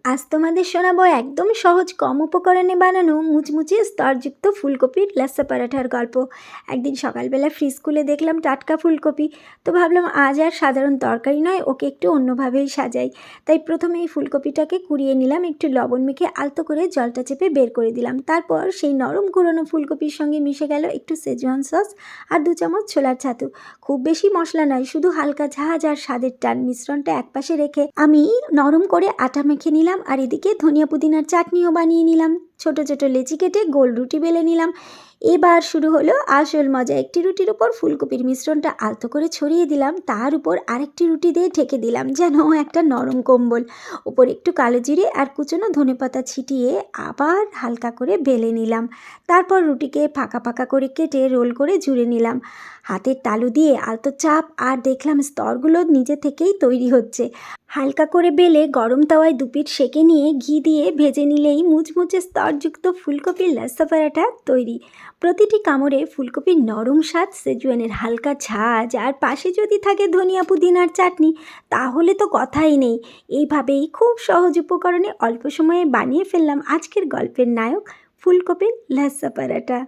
আজ তোমাদের শোনাবো একদম সহজ কম উপকরণে বানানো মুচমুচে স্তরযুক্ত ফুলকপির লাচ্ছা পরাঠার গল্প। একদিন সকালবেলা ফ্রিজ খুলে দেখলাম টাটকা ফুলকপি। তো ভাবলাম আজ আর সাধারণ তরকারি নয়, ওকে একটু অন্যভাবেই সাজাই। তাই প্রথমে এই ফুলকপিটাকে কুড়িয়ে নিলাম, একটু লবণ মেখে আলতো করে জলটা চেপে বের করে দিলাম। তারপর সেই নরম কুড়োনো ফুলকপির সঙ্গে মিশে গেল একটু সেজওয়ান সস আর 2 চামচ ছোলার ছাতু। খুব বেশি মশলা নয়, শুধু হালকা ঝাঁঝ আর স্বাদের টান। মিশ্রণটা একপাশে রেখে আমি নরম করে আটা মেখে নিলাম, আর এদিকে ধনিয়া পুদিনার চাটনিও বানিয়ে নিলাম। ছোট ছোট লেচি কেটে গোল রুটি বেলে নিলাম। এবার শুরু হলো আসল মজা। একটি রুটির উপর ফুলকপির মিশ্রণটা আলতো করে ছড়িয়ে দিলাম, তার উপর আরেকটি রুটি দিয়ে ঢেকে দিলাম যেন একটা নরম কম্বল। ওপর একটু কালো জিরে আর কুচনো ধনেপাতা ছিটিয়ে আবার হালকা করে বেলে নিলাম। তারপর রুটিকে ফাঁকা ফাঁকা করে কেটে রোল করে জুড়ে নিলাম হাতের তালু দিয়ে আলতো চাপ, আর দেখলাম স্তরগুলো নিজে থেকেই তৈরি হচ্ছে। হালকা করে বেলে গরম তাওয়ায় দুপিঠ সেঁকে নিয়ে ঘি দিয়ে ভেজে নিলেই মুচমুচে স্তরযুক্ত ফুলকপির লাচ্ছা পরাঠা তৈরি। প্রতিটি কামড়ে ফুলকপির নরম স্বাদ, সেজুয়ানের হালকা ঝাঁঝ, আর পাশে যদি থাকে ধনিয়া পুদিনার চাটনি, তাহলে তো কথাই নেই। এইভাবেই খুব সহজ উপকরণে অল্প সময়ে বানিয়ে ফেললাম আজকের গল্পের নায়ক ফুলকপির লাচ্ছা পরাঠা।